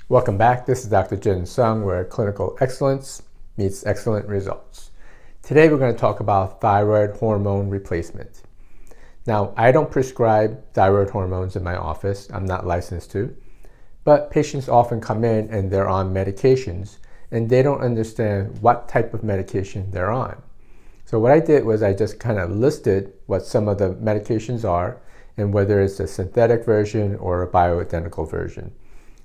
Welcome back. This is Dr. Jin Sung, where clinical excellence meets excellent results. Today we're going to talk about thyroid hormone replacement. Now, I don't prescribe thyroid hormones in my office. I'm not licensed to. But patients often come in and they're on medications and they don't understand what type of medication they're on. So what I did was I just kind of listed what some of the medications are and whether it's a synthetic version or a bioidentical version.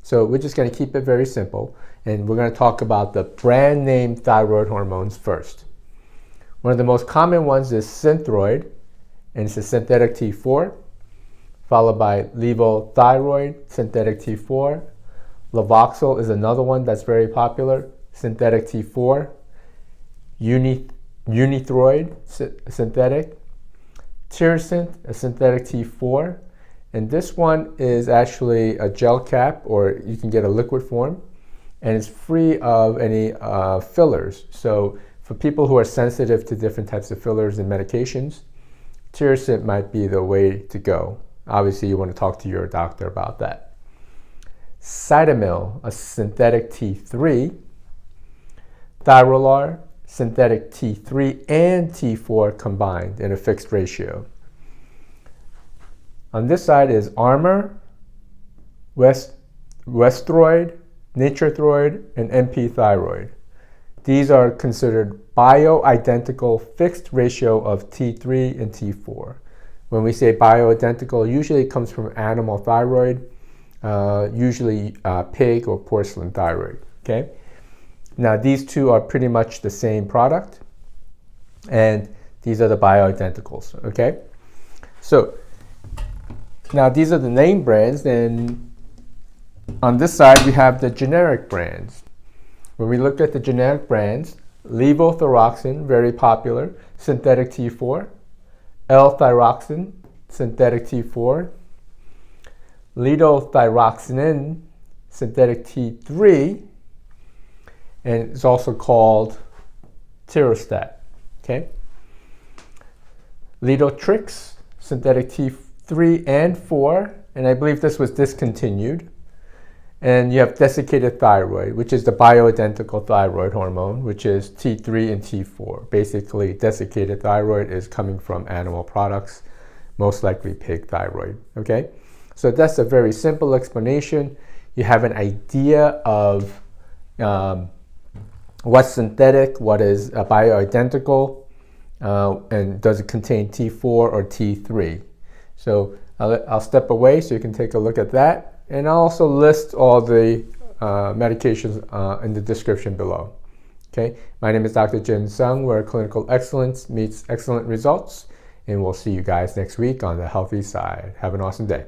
So we're just going to keep it very simple, and we're going to talk about the brand name thyroid hormones first. One of the most common ones is Synthroid, and it's a synthetic T4, followed by Levothyroid, synthetic T4. Levoxyl is another one that's very popular, synthetic T4. Unithroid, synthetic. Tirosint, a synthetic T4. And this one is actually a gel cap, or you can get a liquid form, and it's free of any fillers. So for people who are sensitive to different types of fillers and medications, Tirosint might be the way to go. Obviously, you want to talk to your doctor about that. Cytomel, a synthetic T3. Thyrolar, synthetic T3 and T4 combined in a fixed ratio. On this side is Armour, Westhroid, Nature-throid, and Thyroid. These are considered bio-identical fixed ratio of T3 and T4. When we say bio-identical, usually it comes from animal thyroid, usually pig or porcelain thyroid. Okay. Now these two are pretty much the same product, and these are the bio-identicals. Okay. So now these are the name brands, and on this side we have the generic brands. When we look at the generic brands, Levothyroxine, very popular, synthetic T4. L-Thyroxine, synthetic T4. Liothyroxine, synthetic T3, and it's also called Tirostat. Okay. Liotrix, synthetic T3 and 4, and I believe this was discontinued. And you have desiccated thyroid, which is the bioidentical thyroid hormone, which is T3 and T4. Basically, desiccated thyroid is coming from animal products, most likely pig thyroid. Okay, so that's a very simple explanation. You have an idea of what's synthetic, what is a bioidentical, and does it contain T4 or T3. So I'll step away so you can take a look at that. And I'll also list all the medications in the description below. Okay, my name is Dr. Jin Sung, where clinical excellence meets excellent results. And we'll see you guys next week on the healthy side. Have an awesome day.